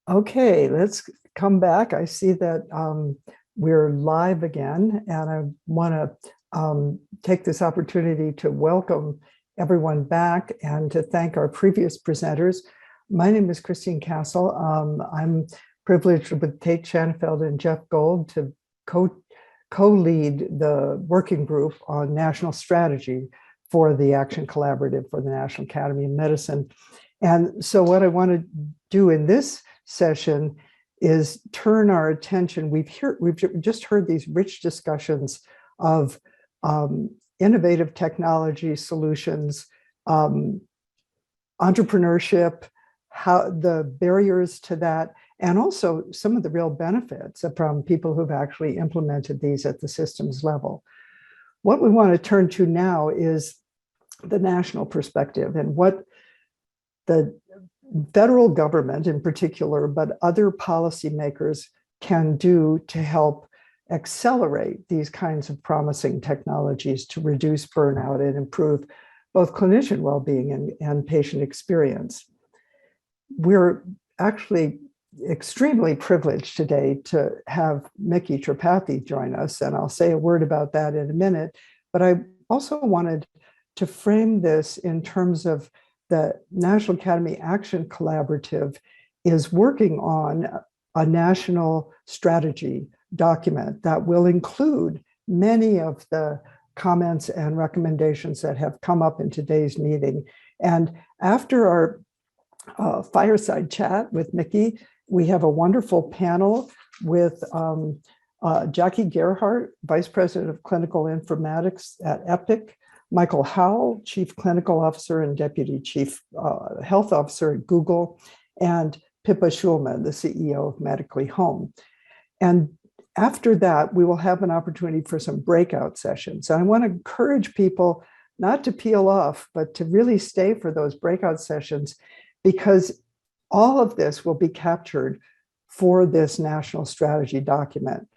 Okay, let's come back. I see that we're live again, and I want to take this opportunity to welcome everyone back and to thank our previous presenters. My name is Christine Castle. I'm privileged with Kate Schanfeld and Jeff Gold to co-lead the working group on national strategy for the Action Collaborative for the National Academy of Medicine. And so what I want to do in this session is turn our attention. We've just heard these rich discussions of innovative technology solutions, entrepreneurship, how the barriers to that, and also some of the real benefits from people who've actually implemented these at the systems level. What we want to turn to now is the national perspective and what the federal government in particular, but other policymakers can do to help accelerate these kinds of promising technologies to reduce burnout and improve both clinician well-being and patient experience. We're actually extremely privileged today to have Miki Tripathi join us, and I'll say a word about that in a minute, but I also wanted to frame this in terms of the National Academy Action Collaborative is working on a national strategy document that will include many of the comments and recommendations that have come up in today's meeting. And after our fireside chat with Miki, we have a wonderful panel with Jackie Gerhardt, Vice President of Clinical Informatics at Epic, Michael Howell, Chief Clinical Officer and Deputy Chief Health Officer at Google, and Pippa Schulman, the CEO of Medically Home. And after that, we will have an opportunity for some breakout sessions. And I want to encourage people not to peel off, but to really stay for those breakout sessions, because all of this will be captured for this national strategy document.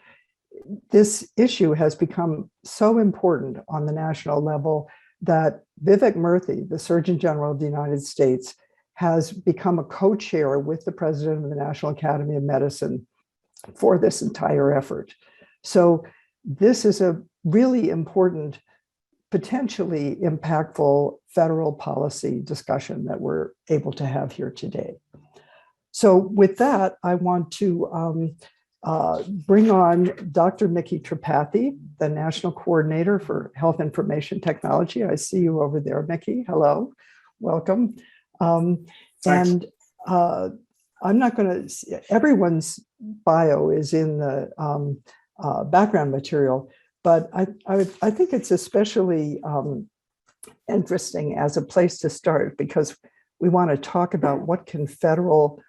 This issue has become so important on the national level that Vivek Murthy, the Surgeon General of the United States, has become a co-chair with the President of the National Academy of Medicine for this entire effort. So this is a really important, potentially impactful federal policy discussion that we're able to have here today. So with that, I want to bring on Dr. Miki Tripathi, the National Coordinator for Health Information Technology. I see you over there, Miki. Hello, welcome. And I'm not going to, everyone's bio is in the background material, but I think it's especially interesting as a place to start, because we want to talk about what can federal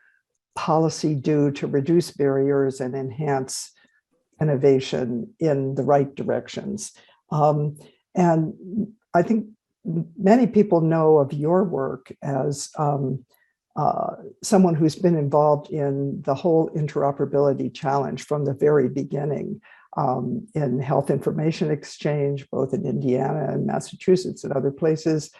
policy do to reduce barriers and enhance innovation in the right directions. And I think many people know of your work as someone who's been involved in the whole interoperability challenge from the very beginning in health information exchange, both in Indiana and Massachusetts and other places.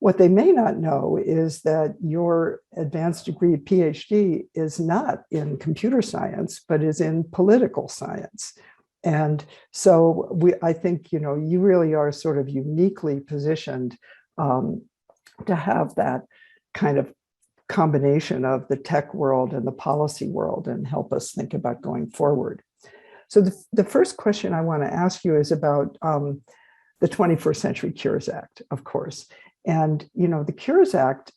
What they may not know is that your advanced degree PhD is not in computer science, but is in political science. And so I think, you really are sort of uniquely positioned to have that kind of combination of the tech world and the policy world and help us think about going forward. So the first question I want to ask you is about the 21st Century Cures Act, of course. And, the Cures Act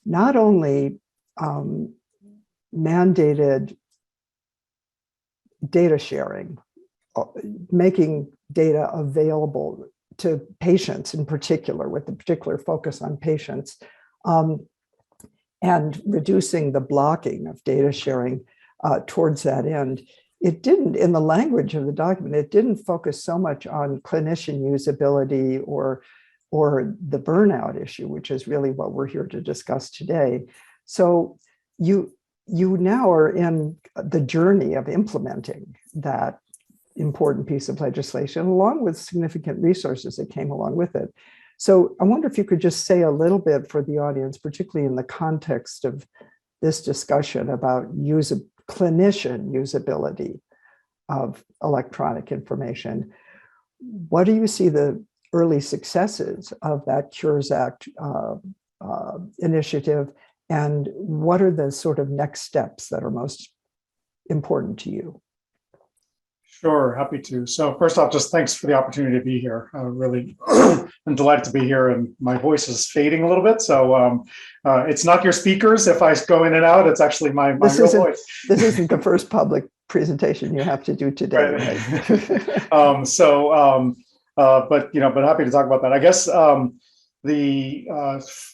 not only mandated data sharing, making data available to patients in particular, with a particular focus on patients, and reducing the blocking of data sharing towards that end. It didn't, in the language of the document, it didn't focus so much on clinician usability or the burnout issue, which is really what we're here to discuss today. So you now are in the journey of implementing that important piece of legislation, along with significant resources that came along with it. So I wonder if you could just say a little bit for the audience, particularly in the context of this discussion about clinician usability of electronic information. What do you see the early successes of that Cures Act initiative, and what are the sort of next steps that are most important to you? Sure, happy to. So first off, just thanks for the opportunity to be here. Really, I'm delighted to be here, and my voice is fading a little bit. So it's not your speakers. If I go in and out, it's actually my real voice. This isn't the first public presentation you have to do today, right? But happy to talk about that. I guess the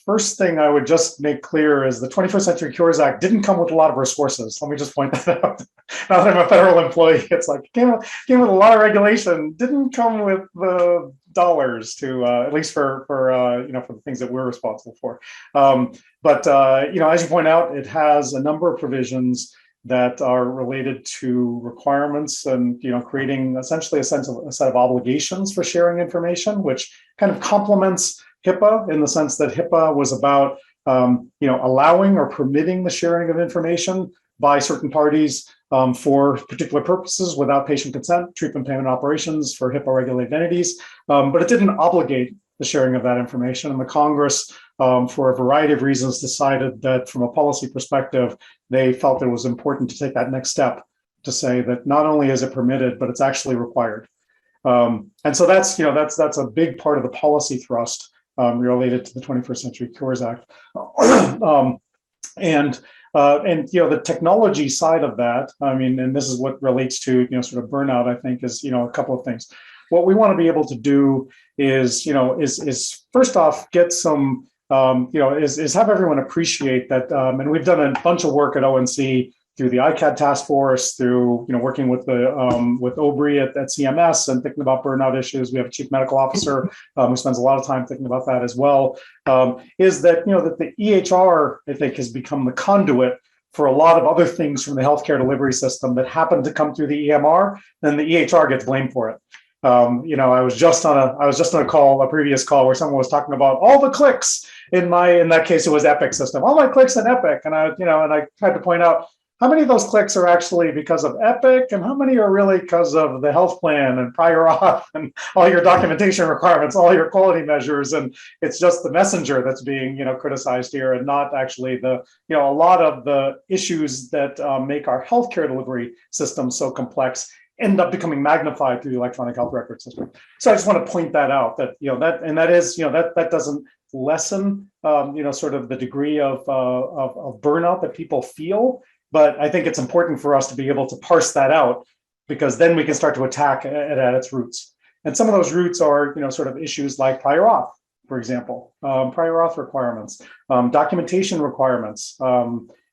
first thing I would just make clear is the 21st Century Cures Act didn't come with a lot of resources. Let me just point that out. Now that I'm a federal employee, it's like came with a lot of regulation. Didn't come with the dollars to at least for the things that we're responsible for. As you point out, it has a number of provisions that are related to requirements and creating essentially a set of obligations for sharing information, which kind of complements HIPAA in the sense that HIPAA was about allowing or permitting the sharing of information by certain parties for particular purposes without patient consent, treatment payment operations for HIPAA regulated entities, but it didn't obligate the sharing of that information. And the Congress, for a variety of reasons, decided that from a policy perspective, they felt it was important to take that next step to say that not only is it permitted, but it's actually required. And so that's a big part of the policy thrust related to the 21st Century Cures Act. The technology side of that, and this is what relates to sort of burnout, I think, is a couple of things. What we want to be able to do is first off get some is have everyone appreciate that, and we've done a bunch of work at ONC through the ICAD task force, through working with the with OBRI at CMS and thinking about burnout issues. We have a chief medical officer who spends a lot of time thinking about that as well. Is that that the EHR, I think, has become the conduit for a lot of other things from the healthcare delivery system that happen to come through the EMR, then the EHR gets blamed for it. I was just on a previous call where someone was talking about all the clicks in that case, it was Epic system, all my clicks in Epic. And I tried to point out how many of those clicks are actually because of Epic and how many are really because of the health plan and prior auth and all your documentation requirements, all your quality measures. And it's just the messenger that's being, criticized here, and not actually a lot of the issues that make our healthcare delivery system so complex end up becoming magnified through the electronic health record system. So I just want to point that out, that that doesn't lessen sort of the degree of burnout that people feel, but I think it's important for us to be able to parse that out, because then we can start to attack it at its roots. And some of those roots are sort of issues like prior auth, for example, prior auth requirements, documentation requirements,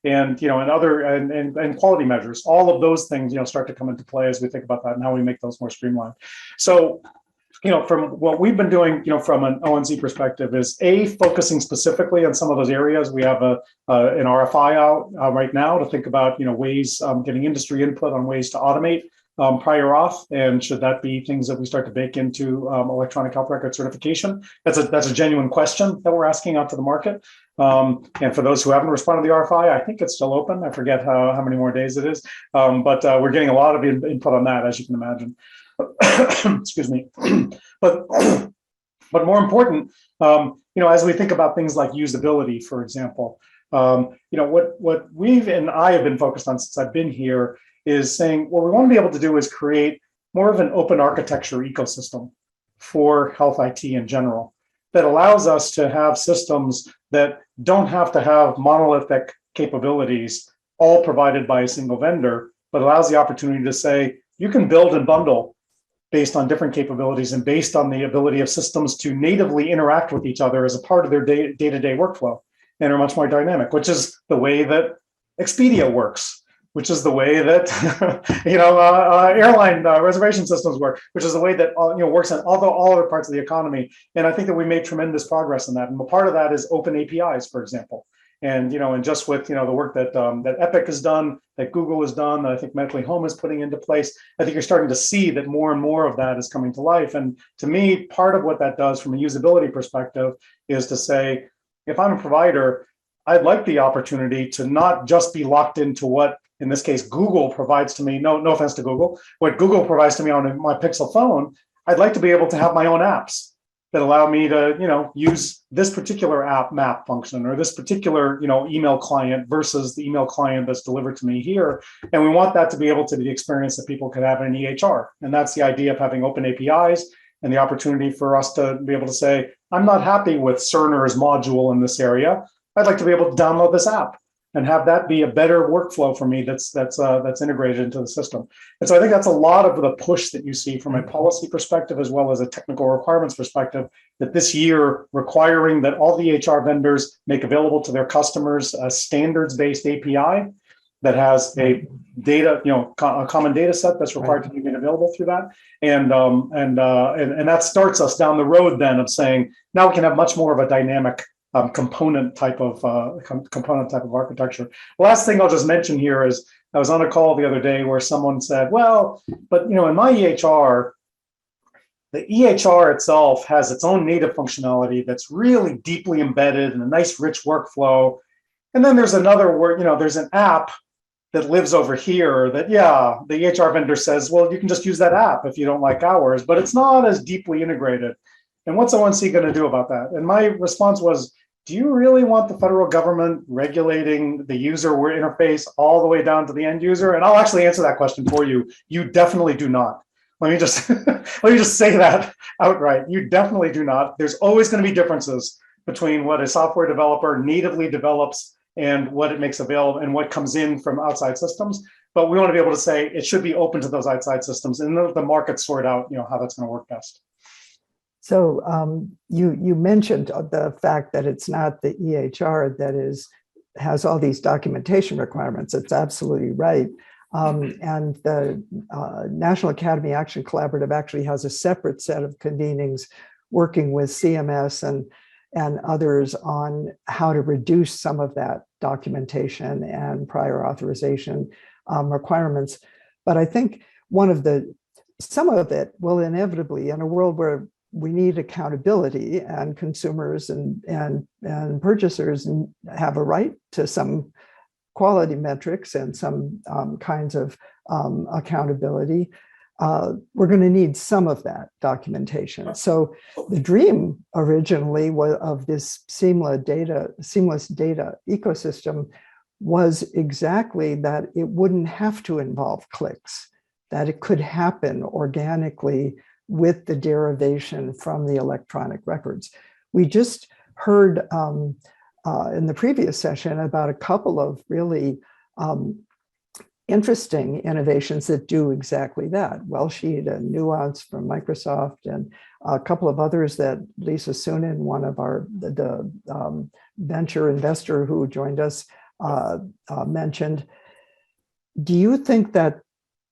and other and quality measures. All of those things start to come into play as we think about that and how we make those more streamlined. So from what we've been doing from an ONC perspective is focusing specifically on some of those areas. We have an RFI out right now to think about ways, getting industry input on ways to automate prior auth, and should that be things that we start to bake into electronic health record certification? That's a genuine question that we're asking out to the market. And for those who haven't responded to the RFI, I think it's still open. I forget how many more days it is, but we're getting a lot of input on that, as you can imagine. Excuse me. But more important, as we think about things like usability, for example, what we've and I have been focused on since I've been here is saying what we want to be able to do is create more of an open architecture ecosystem for health IT in general that allows us to have systems that don't have to have monolithic capabilities all provided by a single vendor, but allows the opportunity to say you can build and bundle based on different capabilities and based on the ability of systems to natively interact with each other as a part of their day-to-day workflow, and are much more dynamic, which is the way that Expedia works, which is the way that airline reservation systems work, which is the way that works in all other parts of the economy. And I think that we made tremendous progress in that. And a part of that is open APIs, for example. And and just with the work that that Epic has done, that Google has done, that I think Medically Home is putting into place, I think you're starting to see that more and more of that is coming to life. And to me, part of what that does from a usability perspective is to say, if I'm a provider, I'd like the opportunity to not just be locked into what, in this case, Google provides to me. No offense to Google. What Google provides to me on my Pixel phone, I'd like to be able to have my own apps that allow me to, use this particular app map function or this particular, email client versus the email client that's delivered to me here. And we want that to be able to be the experience that people could have in EHR. And that's the idea of having open APIs and the opportunity for us to be able to say, I'm not happy with Cerner's module in this area. I'd like to be able to download this app and have that be a better workflow for me that's integrated into the system. And so I think that's a lot of the push that you see from a policy perspective as well as a technical requirements perspective, that this year requiring that all the HR vendors make available to their customers a standards-based API that has a data, a common data set that's required to be made available through that. And that starts us down the road then of saying, now we can have much more of a dynamic component type of architecture. The last thing I'll just mention here is I was on a call the other day where someone said, well, but in my EHR, the EHR itself has its own native functionality that's really deeply embedded in a nice rich workflow. And then there's another where, there's an app that lives over here that, the EHR vendor says, well, you can just use that app if you don't like ours, but it's not as deeply integrated. And what's ONC going to do about that? And my response was, do you really want the federal government regulating the user interface all the way down to the end user? And I'll actually answer that question for you. You definitely do not. Let me just say that outright. You definitely do not. There's always going to be differences between what a software developer natively develops and what it makes available and what comes in from outside systems. But we want to be able to say it should be open to those outside systems, and the market sort out, how that's going to work best. So you mentioned the fact that it's not the EHR that has all these documentation requirements. It's absolutely right. And the National Academy Action Collaborative actually has a separate set of convenings working with CMS and others on how to reduce some of that documentation and prior authorization requirements. But I think some of it will inevitably, in a world where we need accountability and consumers and purchasers have a right to some quality metrics and some kinds of accountability, we're going to need some of that documentation. So the dream originally of this seamless data ecosystem was exactly that it wouldn't have to involve clicks, that it could happen organically with the derivation from the electronic records. We just heard in the previous session about a couple of really interesting innovations that do exactly that. Wellsheet and Nuance from Microsoft, and a couple of others that Lisa Sunin, one of the venture investor who joined us, mentioned. Do you think that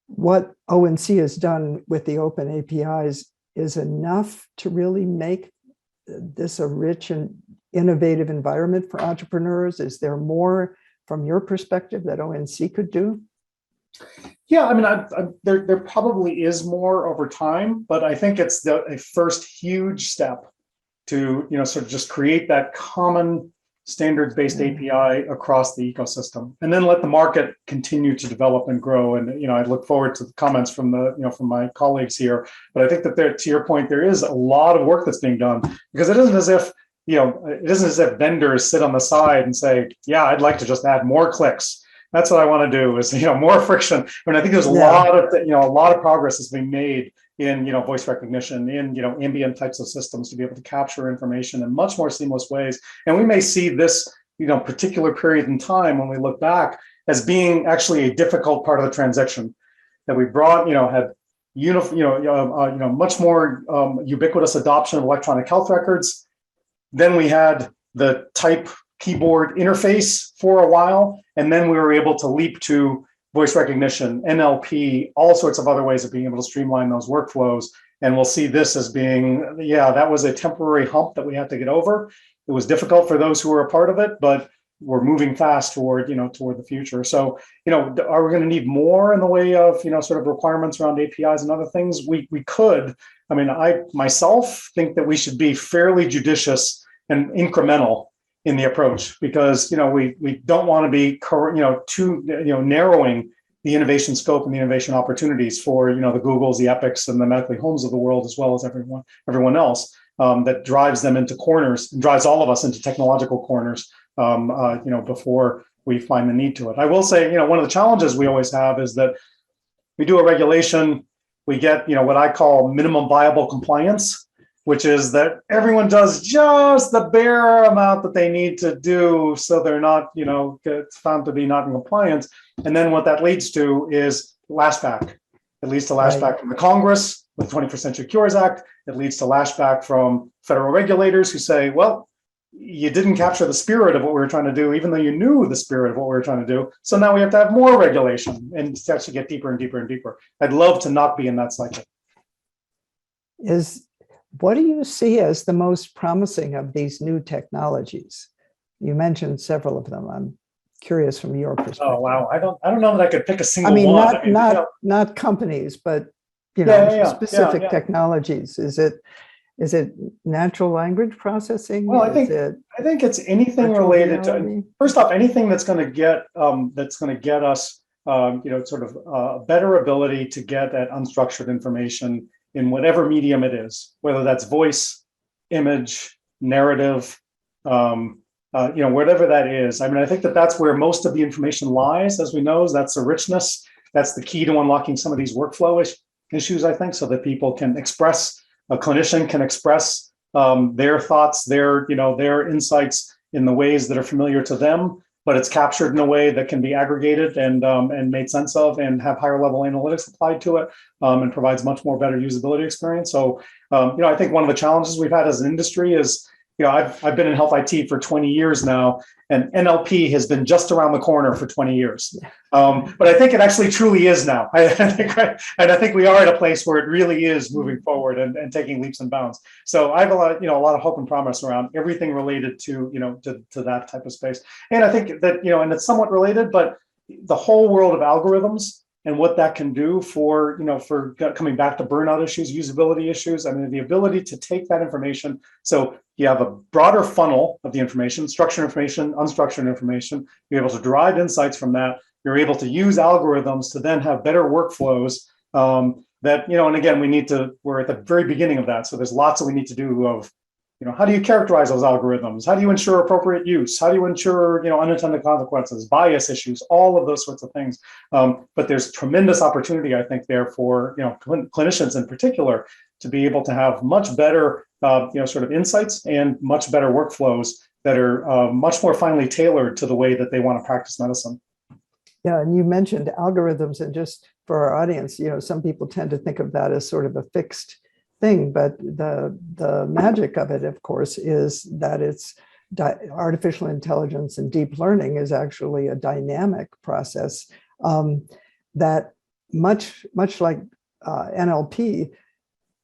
what ONC has done with the open APIs is enough to really make this a rich and innovative environment for entrepreneurs? Is there more from your perspective that ONC could do? Yeah, I mean, there probably is more over time, but I think it's a first huge step to, sort of just create that common standards-based API across the ecosystem, and then let the market continue to develop and grow. And I look forward to the comments from from my colleagues here. But I think that to your point, there is a lot of work that's being done, because it isn't as if vendors sit on the side and say, "Yeah, I'd like to just add more clicks. That's what I want to do, is more friction." I mean, I think there's a lot of progress that's being made in voice recognition, in ambient types of systems to be able to capture information in much more seamless ways. And we may see this particular period in time, when we look back, as being actually a difficult part of the transition that we brought. Had much more ubiquitous adoption of electronic health records. Then we had the type keyboard interface for a while, and then we were able to leap to voice recognition, NLP, all sorts of other ways of being able to streamline those workflows. And we'll see this as being, that was a temporary hump that we had to get over. It was difficult for those who were a part of it, but we're moving fast toward the future. So, are we going to need more in the way of, sort of requirements around APIs and other things? We could. I mean, I myself think that we should be fairly judicious and incremental in the approach, because we don't want to be too narrowing the innovation scope and the innovation opportunities for the Googles, the Epics, and the Medically Homes of the world, as well as everyone else, that drives them into corners and drives all of us into technological corners before we find the need to it. I will say, one of the challenges we always have is that we do a regulation, we get what I call minimum viable compliance, which is that everyone does just the bare amount that they need to do, so they're not, found to be not in compliance. And then what that leads to is lashback. It leads to lashback from the Congress with the 21st Century Cures Act. It leads to lashback from federal regulators who say, well, you didn't capture the spirit of what we were trying to do, even though you knew the spirit of what we were trying to do. So now we have to have more regulation and to actually get deeper and deeper and deeper. I'd love to not be in that cycle. What do you see as the most promising of these new technologies? You mentioned several of them. I'm curious from your perspective. Oh wow, I don't know that I could pick a single one. Not companies, but specific technologies. Is it natural language processing? Well, I think it's anything related to, first off, anything that's going to get us sort of a better ability to get at unstructured information in whatever medium it is, whether that's voice, image, narrative, whatever that is. I mean, I think that's where most of the information lies, as we know. That's the richness. That's the key to unlocking some of these workflow issues, I think, so that people can express, a clinician can express their thoughts, their insights in the ways that are familiar to them, but it's captured in a way that can be aggregated and made sense of and have higher level analytics applied to it, and provides much more better usability experience. So, I think one of the challenges we've had as an industry is, I've been in health IT for 20 years now, and NLP has been just around the corner for 20 years. But I think it actually truly is now. I think we are at a place where it really is moving forward and taking leaps and bounds. So I have a lot of hope and promise around everything related to that type of space. And I think that, and it's somewhat related, but the whole world of algorithms and what that can do for coming back to burnout issues, usability issues. I mean, the ability to take that information. So you have a broader funnel of the information, structured information, unstructured information. You're able to derive insights from that. You're able to use algorithms to then have better workflows that, and again, we're at the very beginning of that. So there's lots that we need to do of, how do you characterize those algorithms? How do you ensure appropriate use? How do you ensure, unintended consequences, bias issues, all of those sorts of things? But there's tremendous opportunity, I think, there for, clinicians in particular to be able to have much better, sort of insights and much better workflows that are much more finely tailored to the way that they want to practice medicine. Yeah, and you mentioned algorithms, and just for our audience, some people tend to think of that as sort of a fixed thing, but the magic of it, of course, is that it's artificial intelligence and deep learning is actually a dynamic process that much like NLP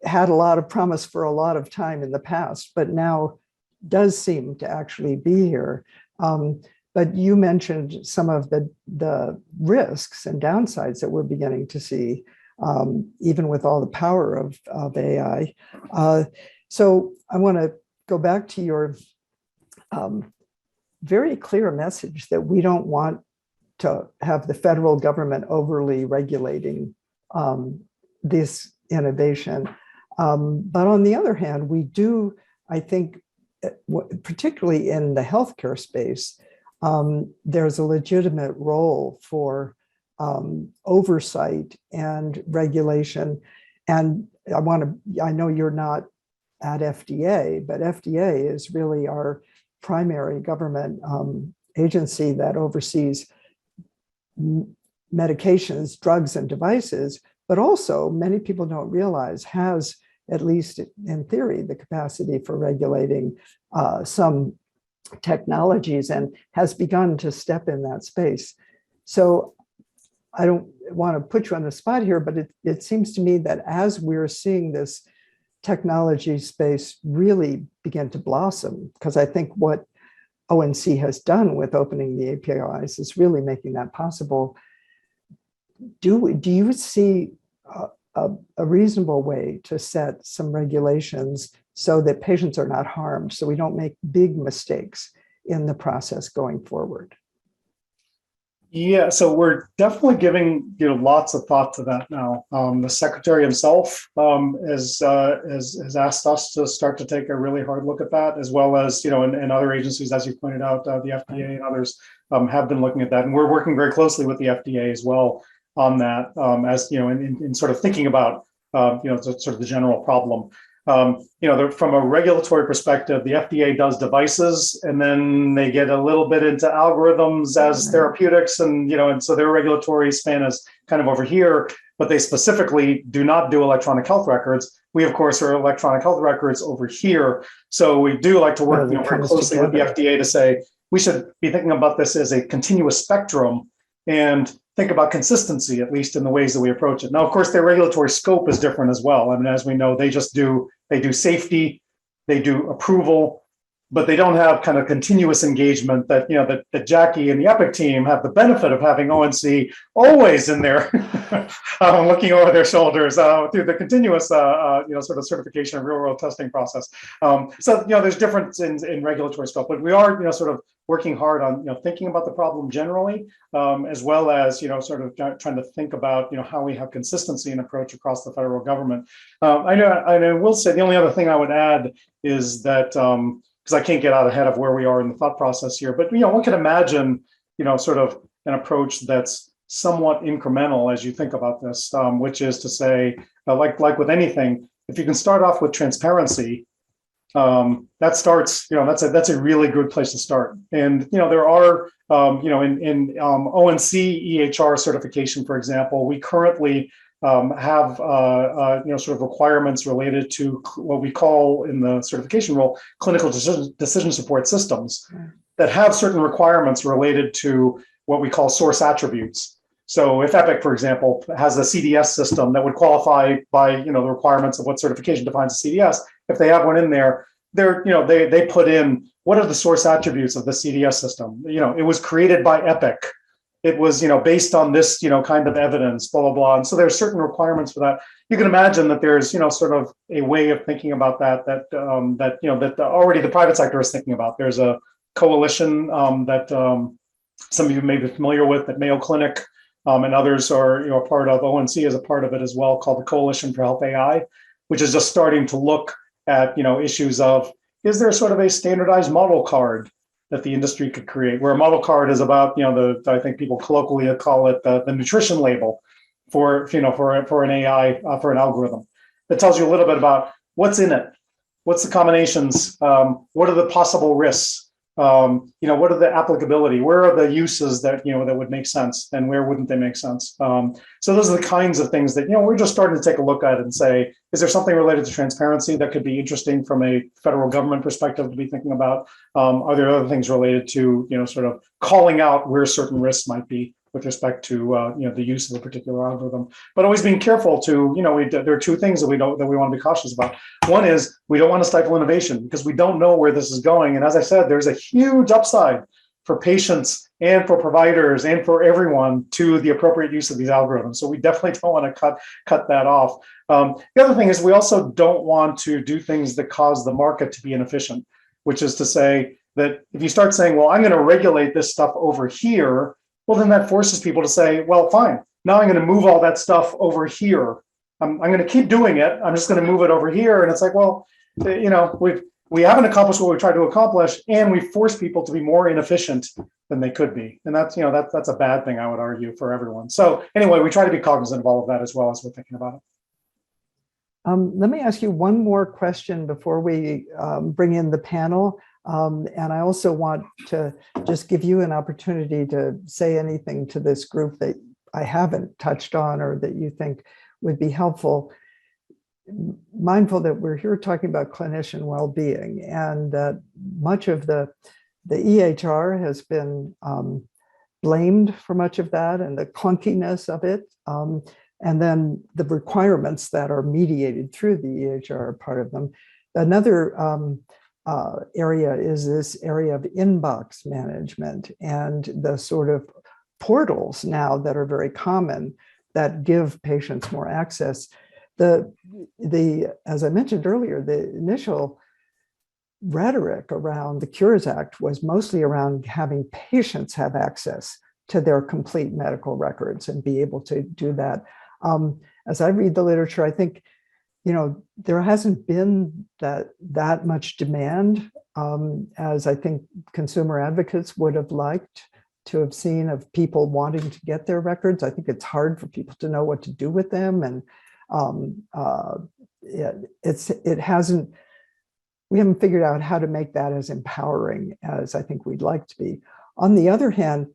had a lot of promise for a lot of time in the past, but now does seem to actually be here. But you mentioned some of the risks and downsides that we're beginning to see, even with all the power of AI. So I want to go back to your very clear message that we don't want to have the federal government overly regulating this innovation. But on the other hand, we do, I think, particularly in the healthcare space, there's a legitimate role for oversight and regulation. And I know you're not at FDA, but FDA is really our primary government agency that oversees medications, drugs, and devices, but also many people don't realize has, at least in theory, the capacity for regulating some technologies and has begun to step in that space. So I don't want to put you on the spot here, but it seems to me that as we're seeing this technology space really begin to blossom, because I think what ONC has done with opening the APIs is really making that possible. Do you see a reasonable way to set some regulations so that patients are not harmed, so we don't make big mistakes in the process going forward? Yeah, so we're definitely giving lots of thought to that now. The secretary himself has asked us to start to take a really hard look at that, as well as and other agencies, as you pointed out, the FDA and others have been looking at that, and we're working very closely with the FDA as well on that, as in sort of thinking about sort of the general problem. From a regulatory perspective, the FDA does devices, and then they get a little bit into algorithms as therapeutics, and so their regulatory span is kind of over here, but they specifically do not do electronic health records. We, of course, are electronic health records over here. So we do like to work very closely with the FDA to say, we should be thinking about this as a continuous spectrum and think about consistency, at least in the ways that we approach it. Now, of course, their regulatory scope is different as well. I mean, as we know, they do safety, they do approval, but they don't have kind of continuous engagement that that Jackie and the Epic team have the benefit of having ONC always in there, looking over their shoulders through the continuous sort of certification and real world testing process. So there's difference in regulatory scope, but we are sort of working hard on thinking about the problem generally, as well as sort of trying to think about how we have consistency in approach across the federal government. I will say the only other thing I would add is that because I can't get out ahead of where we are in the thought process here, but one can imagine sort of an approach that's somewhat incremental as you think about this, which is to say, like with anything, if you can start off with transparency, that starts, that's a really good place to start. And there are in ONC EHR certification, for example, we currently have sort of requirements related to what we call in the certification role clinical decision support systems that have certain requirements related to what we call source attributes. So if Epic, for example, has a CDS system that would qualify by the requirements of what certification defines a CDS, if they have one in there, they put in what are the source attributes of the CDS system. It was created by Epic. It was, based on this, kind of evidence, blah, blah, blah. And so there's certain requirements for that. You can imagine that there's, sort of a way of thinking about that already the private sector is thinking about. There's a coalition that some of you may be familiar with at Mayo Clinic, and others are, part of. ONC is a part of it as well, called the Coalition for Health AI, which is just starting to look at, issues of, is there sort of a standardized model card that the industry could create, where a model card is about, I think people colloquially call it the nutrition label for an AI, for an algorithm that tells you a little bit about what's in it, what's the combinations, what are the possible risks, what are the applicability, where are the uses that, that would make sense and where wouldn't they make sense. So those are the kinds of things that, we're just starting to take a look at and say, is there something related to transparency that could be interesting from a federal government perspective to be thinking about? Are there other things related to, sort of calling out where certain risks might be with respect to, the use of a particular algorithm, but always being careful to, there are two things that we want to be cautious about. One is we don't want to stifle innovation because we don't know where this is going. And as I said, there's a huge upside for patients and for providers and for everyone to the appropriate use of these algorithms. So we definitely don't want to cut that off. The other thing is we also don't want to do things that cause the market to be inefficient, which is to say that if you start saying, well, I'm going to regulate this stuff over here, well, then that forces people to say, well, fine, now I'm going to move all that stuff over here. I'm going to keep doing it. I'm just going to move it over here. And it's like, well, we haven't accomplished what we tried to accomplish, and we force people to be more inefficient than they could be. And that's, that's a bad thing, I would argue, for everyone. So anyway, we try to be cognizant of all of that as well as we're thinking about it. Let me ask you one more question before we bring in the panel. And I also want to just give you an opportunity to say anything to this group that I haven't touched on or that you think would be helpful. Mindful that we're here talking about clinician well-being, and that much of the EHR has been blamed for much of that and the clunkiness of it. And then the requirements that are mediated through the EHR are part of them. Another area is this area of inbox management and the sort of portals now that are very common that give patients more access. As I mentioned earlier, the initial rhetoric around the Cures Act was mostly around having patients have access to their complete medical records and be able to do that. As I read the literature, I think, there hasn't been that much demand as I think consumer advocates would have liked to have seen, of people wanting to get their records. I think it's hard for people to know what to do with them, and we haven't figured out how to make that as empowering as I think we'd like to be. On the other hand,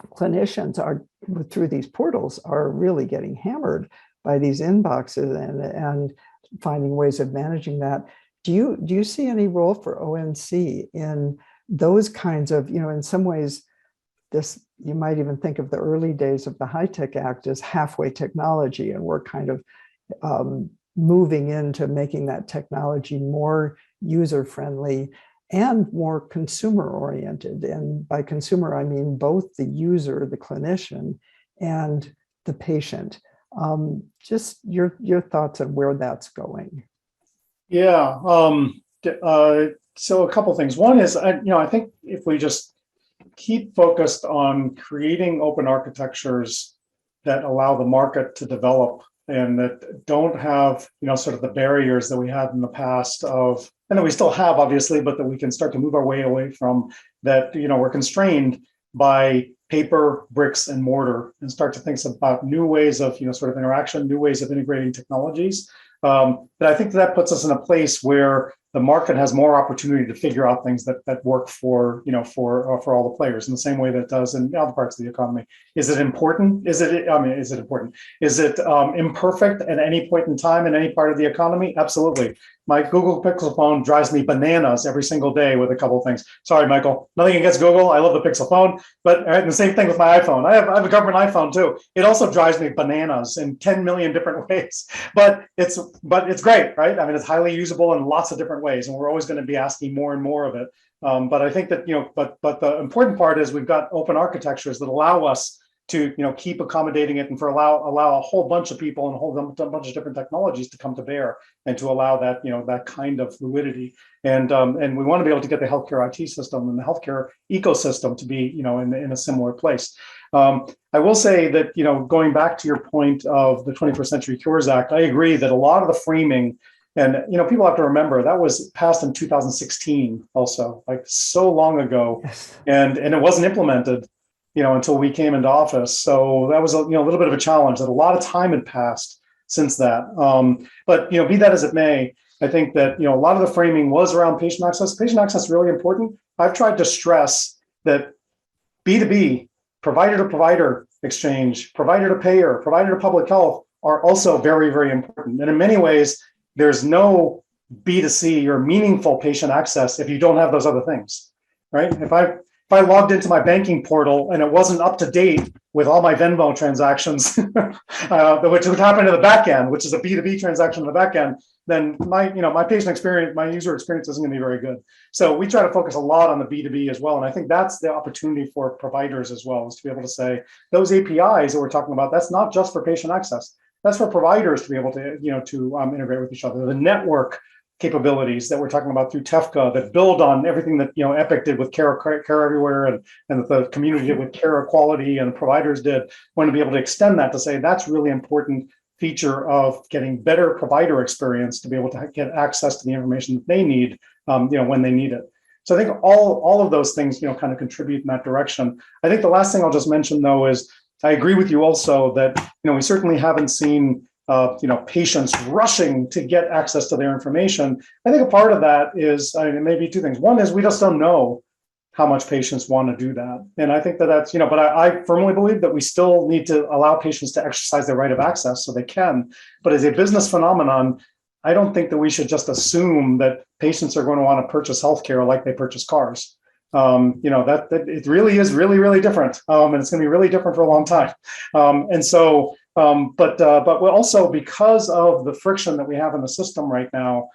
clinicians are, through these portals, are really getting hammered by these inboxes and finding ways of managing that. Do you see any role for ONC in those kinds of, in some ways, this, you might even think of the early days of the HITECH Act as halfway technology, and we're kind of moving into making that technology more user-friendly and more consumer-oriented. And by consumer, I mean both the user, the clinician, and the patient. Just your thoughts on where that's going. Yeah. So a couple of things. One is, I think if we just keep focused on creating open architectures that allow the market to develop and that don't have, sort of the barriers that we had in the past of, and that we still have, obviously, but that we can start to move our way away from, that, we're constrained by paper, bricks, and mortar, and start to think about new ways of, sort of interaction, new ways of integrating technologies. But I think that puts us in a place where the market has more opportunity to figure out things that work for, for all the players in the same way that it does in other parts of the economy. Is it important? Is it important? Is it imperfect at any point in time in any part of the economy? Absolutely. My Google Pixel phone drives me bananas every single day with a couple of things. Sorry, Michael, nothing against Google. I love the Pixel phone, but the same thing with my iPhone. I have a government iPhone too. It also drives me bananas in 10 million different ways, but it's great, right? I mean, it's highly usable in lots of different ways, and we're always going to be asking more and more of it. But I think that, but the important part is we've got open architectures that allow us to, keep accommodating it, and for allow a whole bunch of people and a whole bunch of different technologies to come to bear, and to allow that, that kind of fluidity. And we want to be able to get the healthcare IT system and the healthcare ecosystem to be, in a similar place. I will say that, going back to your point of the 21st Century Cures Act, I agree that a lot of the framing, and people have to remember that was passed in 2016, also, like so long ago, Yes. and it wasn't implemented, until we came into office. So that was a little bit of a challenge. That a lot of time had passed since that. But be that as it may, I think that a lot of the framing was around patient access. Patient access is really important. I've tried to stress that B2B, provider to provider exchange, provider to payer, provider to public health are also very, very important. And in many ways, there's no B2C or meaningful patient access if you don't have those other things, right? If I logged into my banking portal and it wasn't up to date with all my Venmo transactions, which would happen to the back end, which is a B2B transaction in the back end, then my patient experience, my user experience isn't going to be very good. So we try to focus a lot on the B2B as well. And I think that's the opportunity for providers as well, is to be able to say those APIs that we're talking about, that's not just for patient access. That's for providers to be able to, integrate with each other. The network capabilities that we're talking about through TEFCA that build on everything that Epic did with Care Everywhere, and that the community did with Care Equality, and providers did. Want to be able to extend that to say that's really important feature of getting better provider experience to be able to get access to the information that they need, when they need it. So I think all of those things, kind of contribute in that direction. I think the last thing I'll just mention though is I agree with you also that we certainly haven't seen patients rushing to get access to their information. I think a part of that is, maybe two things. One is we just don't know how much patients want to do that. And I think that's, but I firmly believe that we still need to allow patients to exercise their right of access so they can. But as a business phenomenon, I don't think that we should just assume that patients are going to want to purchase healthcare like they purchase cars. That it really is really, really different. And it's going to be really different for a long time. But we're also, because of the friction that we have in the system right now,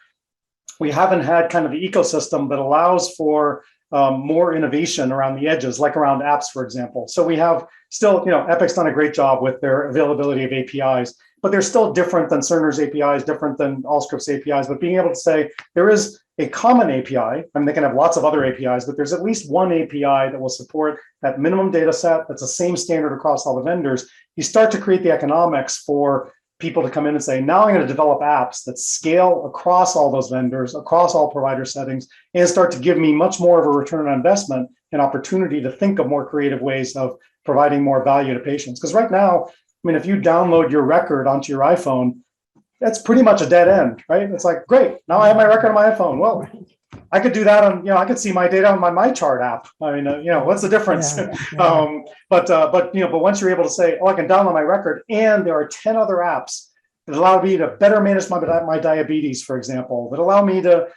we haven't had kind of the ecosystem that allows for more innovation around the edges, like around apps, for example. So we have still, Epic's done a great job with their availability of APIs, but they're still different than Cerner's APIs, different than Allscripts APIs. But being able to say there is a common API, I mean, they can have lots of other APIs, but there's at least one API that will support that minimum data set that's the same standard across all the vendors. You start to create the economics for people to come in and say, now I'm going to develop apps that scale across all those vendors, across all provider settings, and start to give me much more of a return on investment and opportunity to think of more creative ways of providing more value to patients. Because right now, I mean, if you download your record onto your iPhone, that's pretty much a dead end, right? It's like, great, now I have my record on my iPhone. Well, I could do that on, I could see my data on my MyChart app. I mean, what's the difference? Yeah. But once you're able to say, oh, I can download my record, and there are 10 other apps that allow me to better manage my diabetes, for example, that allow me to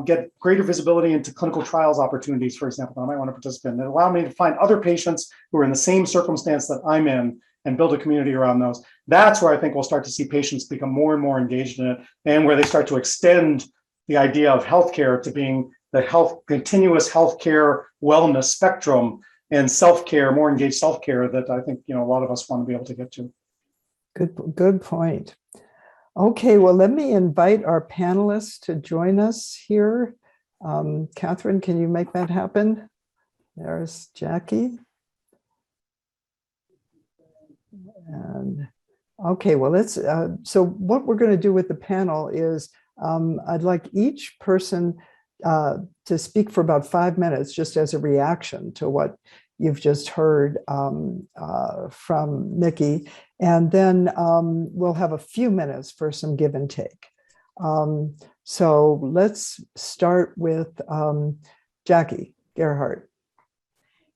get greater visibility into clinical trials opportunities, for example, that I might want to participate in, that allow me to find other patients who are in the same circumstance that I'm in and build a community around those. That's where I think we'll start to see patients become more and more engaged in it, and where they start to extend the idea of healthcare to being the continuous healthcare wellness spectrum, and self-care, more engaged self-care that I think, a lot of us want to be able to get to. Good point. Okay, well, let me invite our panelists to join us here. Catherine, can you make that happen? There's Jackie. And okay, well, let's, so what we're going to do with the panel is I'd like each person to speak for about 5 minutes, just as a reaction to what you've just heard from Nikki. And then we'll have a few minutes for some give and take. So let's start with Jackie Gerhardt.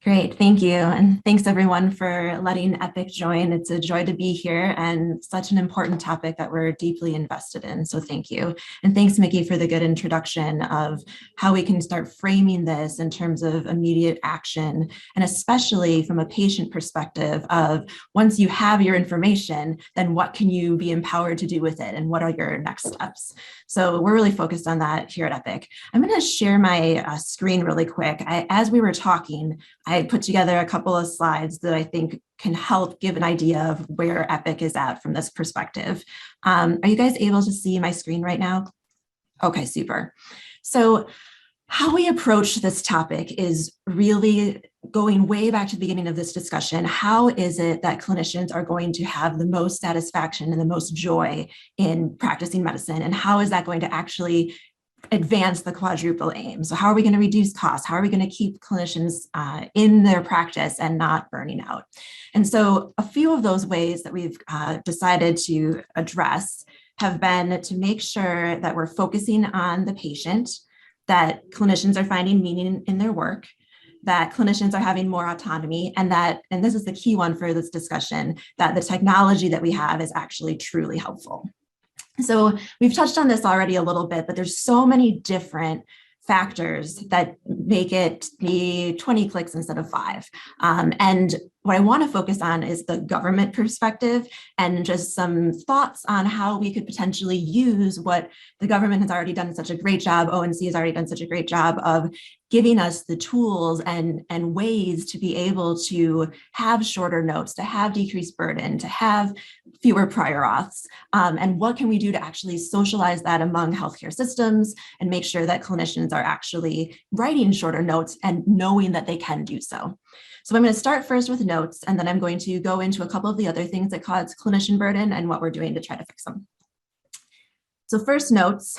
Great, thank you. And thanks everyone for letting Epic join. It's a joy to be here and such an important topic that we're deeply invested in. So thank you. And thanks, Mickey, for the good introduction of how we can start framing this in terms of immediate action, and especially from a patient perspective of once you have your information, then what can you be empowered to do with it? And what are your next steps? So we're really focused on that here at Epic. I'm going to share my screen really quick. As we were talking, I put together a couple of slides that I think can help give an idea of where Epic is at from this perspective. Are you guys able to see my screen right now? Okay, super. So how we approach this topic is really going way back to the beginning of this discussion. How is it that clinicians are going to have the most satisfaction and the most joy in practicing medicine? And how is that going to actually advance the quadruple aim? So how are we going to reduce costs? How are we going to keep clinicians in their practice and not burning out? And so a few of those ways that we've decided to address have been to make sure that we're focusing on the patient, that clinicians are finding meaning in their work, that clinicians are having more autonomy, and that, and this is the key one for this discussion, that the technology that we have is actually truly helpful. So we've touched on this already a little bit, but there's so many different factors that make it be 20 clicks instead of 5. And what I want to focus on is the government perspective and just some thoughts on how we could potentially use what the government has already done such a great job, ONC has already done such a great job of giving us the tools and ways to be able to have shorter notes, to have decreased burden, to have fewer prior auths, and what can we do to actually socialize that among healthcare systems and make sure that clinicians are actually writing shorter notes and knowing that they can do so. So I'm going to start first with notes, and then I'm going to go into a couple of the other things that cause clinician burden and what we're doing to try to fix them. So first, notes.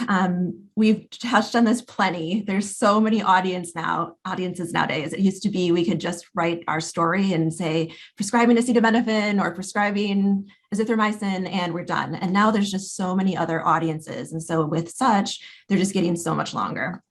We've touched on this plenty. There's so many audiences nowadays. It used to be we could just write our story and say prescribing acetaminophen or prescribing azithromycin and we're done. And now there's just so many other audiences. And so with such, they're just getting so much longer.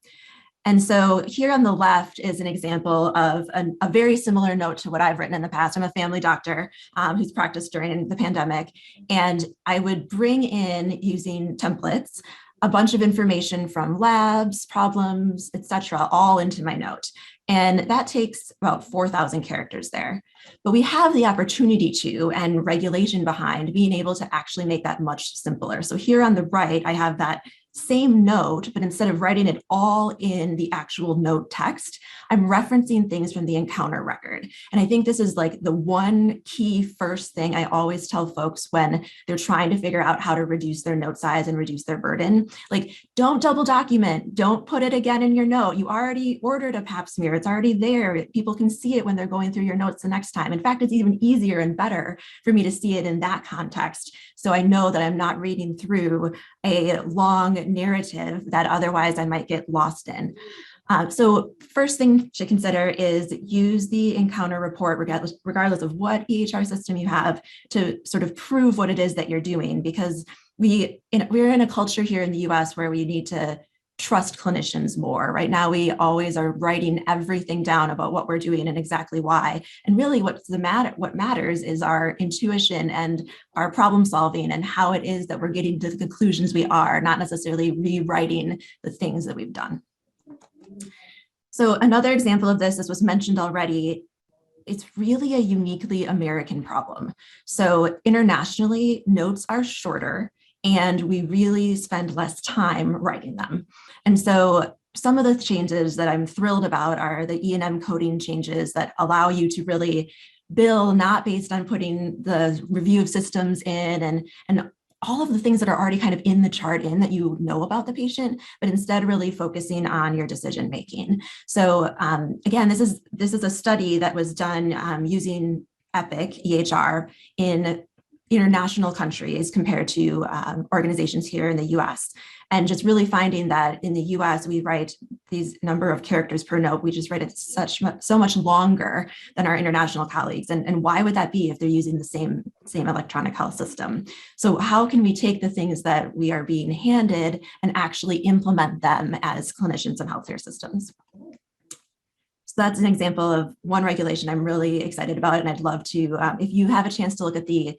And so here on the left is an example of a very similar note to what I've written in the past. I'm a family doctor who's practiced during the pandemic, and I would bring in, using templates, a bunch of information from labs, problems, etc., all into my note. And that takes about 4,000 characters there. But we have the opportunity to, and regulation behind, being able to actually make that much simpler. So here on the right, I have that same note, but instead of writing it all in the actual note text, I'm referencing things from the encounter record. And I think this is like the one key first thing I always tell folks when they're trying to figure out how to reduce their note size and reduce their burden. Like, don't double document, don't put it again in your note. You already ordered a pap smear, it's already there. People can see it when they're going through your notes the next time. In fact, it's even easier and better for me to see it in that context. So I know that I'm not reading through a long narrative that otherwise I might get lost in. So first thing to consider is use the encounter report, regardless of what EHR system you have, to sort of prove what it is that you're doing, because we're in a culture here in the US where we need to trust clinicians more. Right now, we always are writing everything down about what we're doing and exactly why. And really what matters is our intuition and our problem solving and how it is that we're getting to the conclusions we are, not necessarily rewriting the things that we've done. So another example of this was mentioned already. It's really a uniquely American problem. So internationally, notes are shorter and we really spend less time writing them. And so some of the changes that I'm thrilled about are the E&M coding changes that allow you to really bill not based on putting the review of systems in and all of the things that are already kind of in the chart that you know about the patient, but instead really focusing on your decision making. So again, this is a study that was done using Epic EHR in international countries compared to organizations here in the US. And just really finding that in the US, we write these number of characters per note. We just write it so much longer than our international colleagues. And why would that be if they're using the same electronic health system? So how can we take the things that we are being handed and actually implement them as clinicians in healthcare systems? So that's an example of one regulation I'm really excited about, and I'd love to, if you have a chance to look at the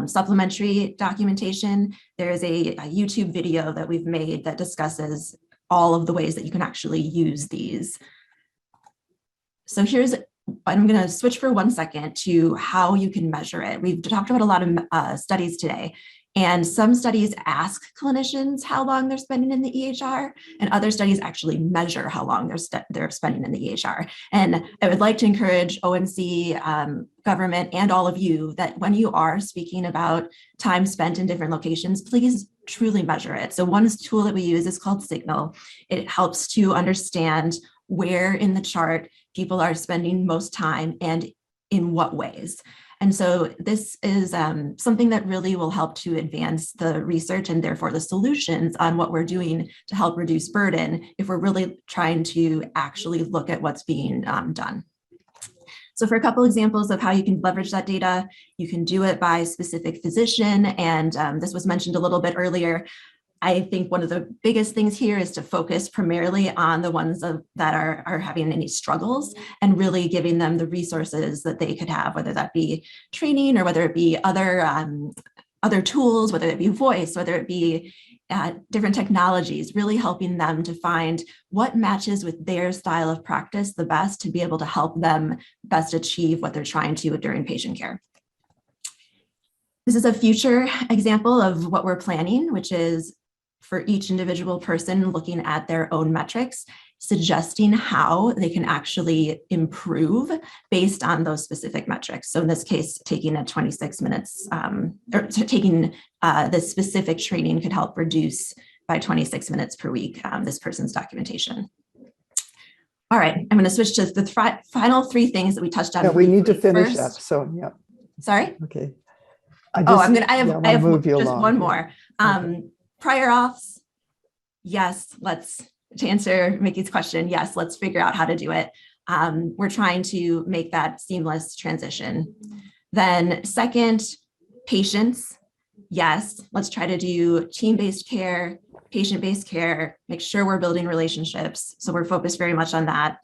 supplementary documentation, there's a YouTube video that we've made that discusses all of the ways that you can actually use these. So I'm going to switch for 1 second to how you can measure it. We've talked about a lot of studies today. And some studies ask clinicians how long they're spending in the EHR, and other studies actually measure how long they're spending in the EHR. And I would like to encourage ONC, government, and all of you that when you are speaking about time spent in different locations, please truly measure it. So one tool that we use is called Signal. It helps to understand where in the chart people are spending most time and in what ways. And so this is something that really will help to advance the research and therefore the solutions on what we're doing to help reduce burden if we're really trying to actually look at what's being done. So for a couple examples of how you can leverage that data, you can do it by specific physician. And this was mentioned a little bit earlier. I think one of the biggest things here is to focus primarily on the ones that are having any struggles and really giving them the resources that they could have, whether that be training or whether it be other tools, whether it be voice, whether it be different technologies, really helping them to find what matches with their style of practice the best to be able to help them best achieve what they're trying to during patient care. This is a future example of what we're planning, which is for each individual person looking at their own metrics, suggesting how they can actually improve based on those specific metrics. So in this case, taking a 26 minutes, or taking this specific training could help reduce by 26 minutes per week this person's documentation. All right, I'm going to switch to the final three things that we touched on. Yeah, we need to finish first. that. So yeah. Sorry. Okay. I have just one more. Okay. Prior auths, yes, to answer Mickey's question, yes, let's figure out how to do it. We're trying to make that seamless transition. Then second, patients, yes, let's try to do team-based care, patient-based care, make sure we're building relationships. So we're focused very much on that.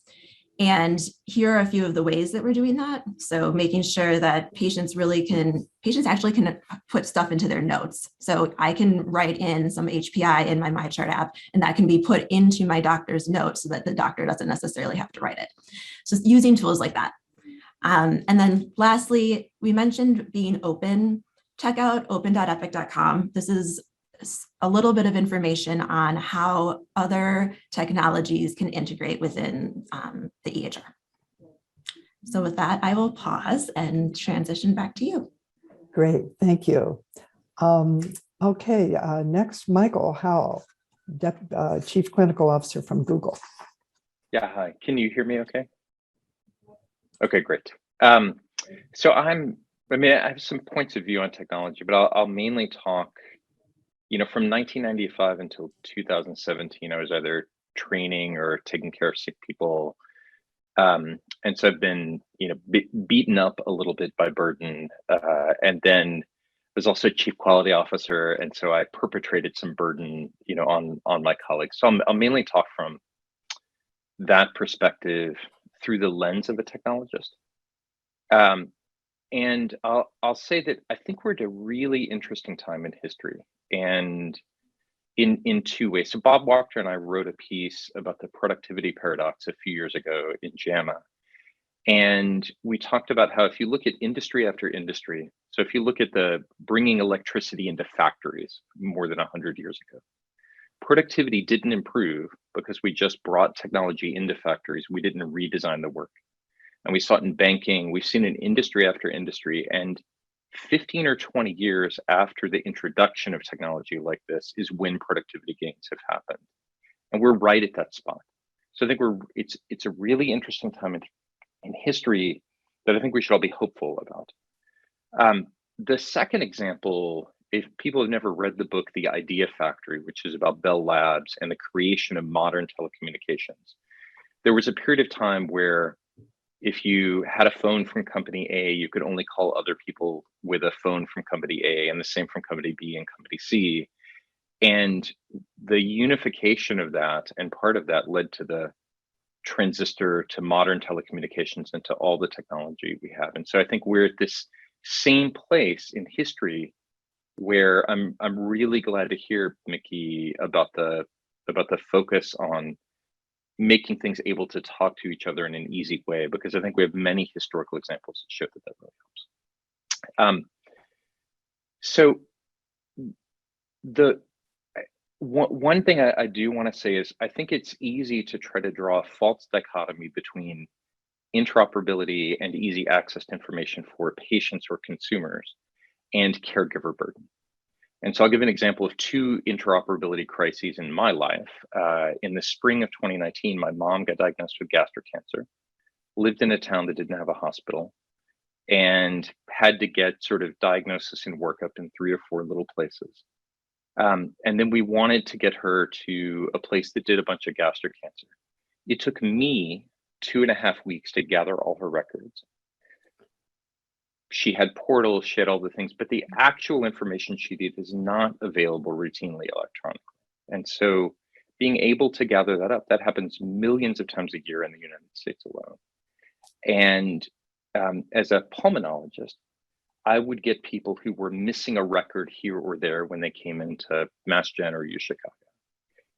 And here are a few of the ways that we're doing that. So making sure that patients actually can put stuff into their notes. So I can write in some HPI in my MyChart app, and that can be put into my doctor's notes so that the doctor doesn't necessarily have to write it. So using tools like that. And then lastly, we mentioned being open. Check out open.epic.com. This is a little bit of information on how other technologies can integrate within the EHR. So with that, I will pause and transition back to you. Great, thank you. Okay, next, Michael Howell, Chief Clinical Officer from Google. Yeah, hi. Can you hear me okay? Okay, great. So I have some points of view on technology, but I'll mainly talk, from 1995 until 2017, I was either training or taking care of sick people. And so I've been, beaten up a little bit by burden, and then was also chief quality officer. And so I perpetrated some burden, on my colleagues. So I'll mainly talk from that perspective through the lens of a technologist. And I'll say that I think we're at a really interesting time in history, and in two ways. So Bob Wachter and I wrote a piece about the productivity paradox a few years ago in JAMA. And we talked about how if you look at industry after industry, so if you look at the bringing electricity into factories more than 100 years ago, productivity didn't improve because we just brought technology into factories. We didn't redesign the work. And we saw it in banking. We've seen it in industry after industry. And 15 or 20 years after the introduction of technology like this is when productivity gains have happened. And we're right at that spot. So I think it's a really interesting time in history that I think we should all be hopeful about. The second example, if people have never read the book, The Idea Factory, which is about Bell Labs and the creation of modern telecommunications, there was a period of time where if you had a phone from company A, you could only call other people with a phone from company A, and the same from company B and company C. And the unification of that and part of that led to the transistor, to modern telecommunications, and to all the technology we have. And so I think we're at this same place in history where I'm really glad to hear, Mickey, about the focus on making things able to talk to each other in an easy way, because I think we have many historical examples that show that really helps. So the one thing I do want to say is I think it's easy to try to draw a false dichotomy between interoperability and easy access to information for patients or consumers and caregiver burden. And so I'll give an example of two interoperability crises in my life. In the spring of 2019, my mom got diagnosed with gastric cancer, lived in a town that didn't have a hospital, and had to get sort of diagnosis and workup in 3 or 4 little places. And then we wanted to get her to a place that did a bunch of gastric cancer. It took me 2.5 weeks to gather all her records. She had portals, she had all the things, but the actual information she did is not available routinely electronically. And so being able to gather that up, that happens millions of times a year in the United States alone. And as a pulmonologist, I would get people who were missing a record here or there when they came into Mass Gen or UChicago.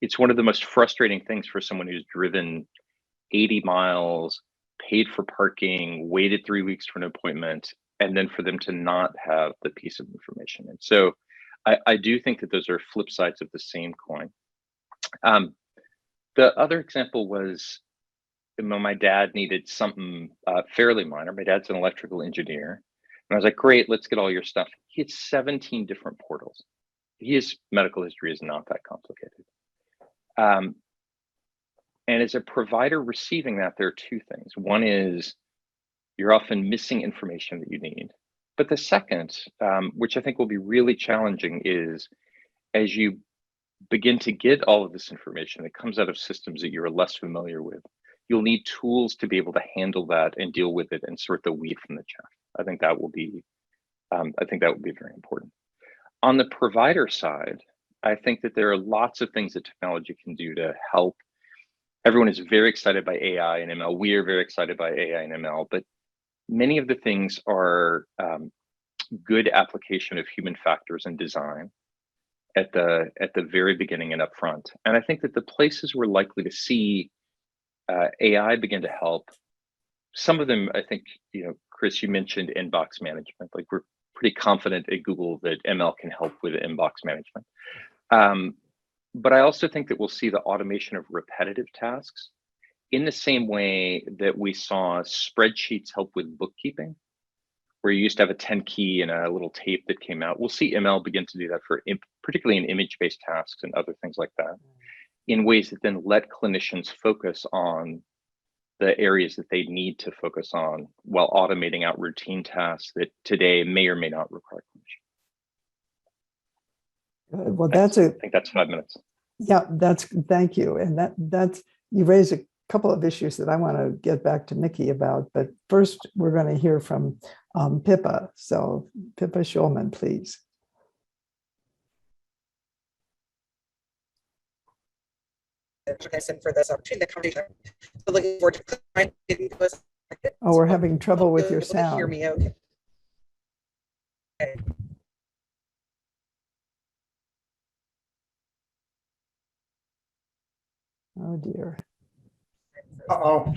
It's one of the most frustrating things for someone who's driven 80 miles, paid for parking, waited 3 weeks for an appointment, and then for them to not have the piece of information. And so I do think that those are flip sides of the same coin. The other example was my dad needed something fairly minor. My dad's an electrical engineer. And I was like, great, let's get all your stuff. He had 17 different portals. His medical history is not that complicated. And as a provider receiving that, there are two things. One is you're often missing information that you need. But the second, which I think will be really challenging, is as you begin to get all of this information that comes out of systems that you're less familiar with, you'll need tools to be able to handle that and deal with it and sort the wheat from the chaff. I think that will be very important. On the provider side, I think that there are lots of things that technology can do to help. Everyone is very excited by AI and ML. We are very excited by AI and ML, but many of the things are good application of human factors and design at the very beginning and upfront. And I think that the places we're likely to see AI begin to help, some of them, I think, Chris, you mentioned inbox management. Like, we're pretty confident at Google that ML can help with inbox management. But I also think that we'll see the automation of repetitive tasks in the same way that we saw spreadsheets help with bookkeeping, where you used to have a 10 key and a little tape that came out. We'll see ML begin to do that for particularly in image-based tasks and other things like that, in ways that then let clinicians focus on the areas that they need to focus on while automating out routine tasks that today may or may not require clinicians. Well, I think that's 5 minutes. Yeah, thank you. And that's, you raise a couple of issues that I want to get back to Mickey about, but first we're going to hear from Pippa. So Pippa Schulman, please. And for this opportunity, the conversation. So looking forward to. Oh, we're having trouble with your sound. Hear me okay? Oh dear. Uh-oh.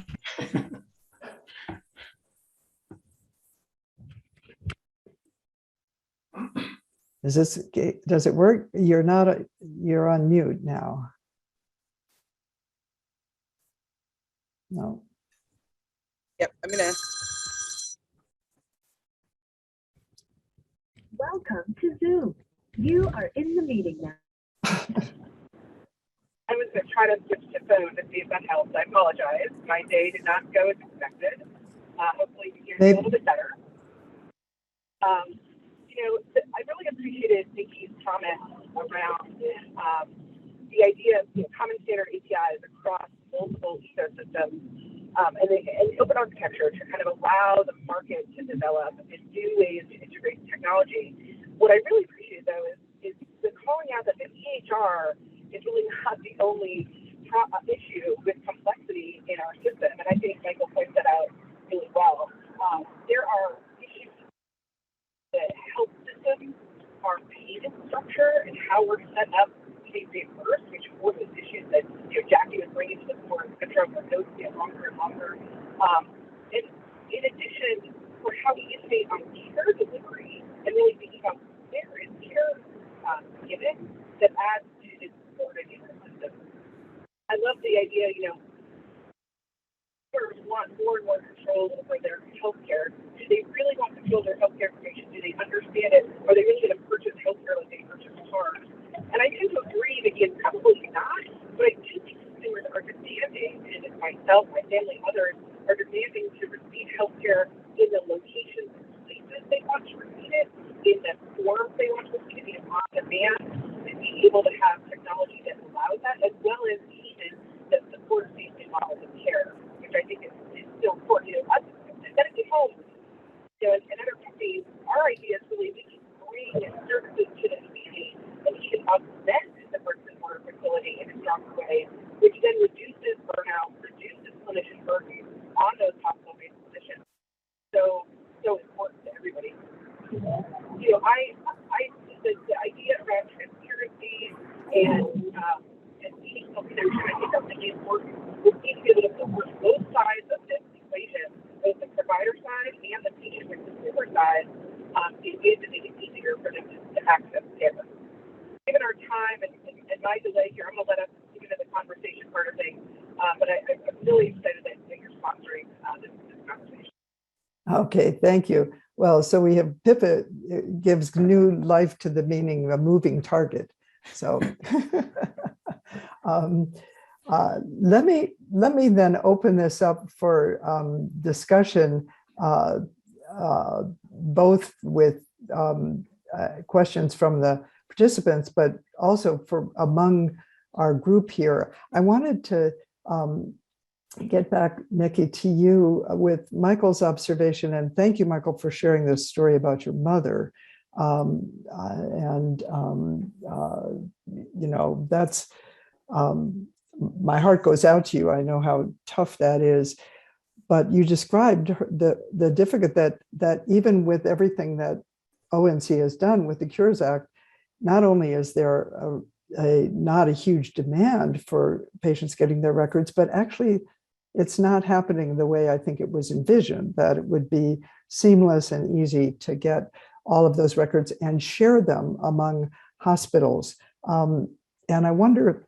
Does it work? You're on mute now. No. Yep, I'm gonna. Welcome to Zoom. You are in the meeting now. I was going to try to switch to phone to see if that helps. I apologize. My day did not go as expected. Hopefully you hear me a little bit better. I really appreciated Nikki's comments around the idea of common standard APIs across multiple ecosystems and open architecture to kind of allow the market to develop and new ways to integrate technology. What I really appreciate, though, is the calling out that the EHR is really not the only issue with complexity in our system. And I think Michael points that out really well. There are issues that health systems are payment structure and how we're set up to be reimbursed, which forces issues that Jackie was bringing to the fore, et cetera, where notes get longer and longer. And in addition, for how we innovate on care delivery and really thinking about where is care given that adds to its supported in the system. I love the idea, want more and more control over their healthcare. Do they really want control of their healthcare information? Do they understand it? Are they really going to purchase healthcare like they purchase cars? And I tend to agree that it's probably not, but I do think consumers are demanding, and myself, my family, others are demanding to receive healthcare in the locations and places they want to receive it, in the form they want to receive it, on demand, and be able to have technology that allows that, as well as even that supports these new models of care, which I think is still important. Us at home, and other companies, our idea is really we can bring services to the community and even augment the bricks and mortar facility in a stronger way, which then reduces burnout, reduces clinician burden on those hospital-based clinicians. So important to everybody. The idea around transparency and meaningful connection, I think that's really important. We need to be able to support both sides of this equation, both the provider side and the patient and consumer side, in ways that make it easier for them to access care. Given our time and my delay here, I'm going to let us get into the conversation part of things, but I'm really excited that you're sponsoring this conversation. Okay, thank you. Well, so we have Pippa gives new life to the meaning of a moving target. So let me then open this up for discussion, both with questions from the participants, but also for among our group here. I wanted to get back, Nikki, to you with Michael's observation, and thank you, Michael, for sharing this story about your mother. That's my heart goes out to you. I know how tough that is, but you described the difficult that even with everything that ONC has done with the Cures Act, not only is there not a huge demand for patients getting their records, but actually it's not happening the way I think it was envisioned, that it would be seamless and easy to get all of those records and share them among hospitals. And I wonder,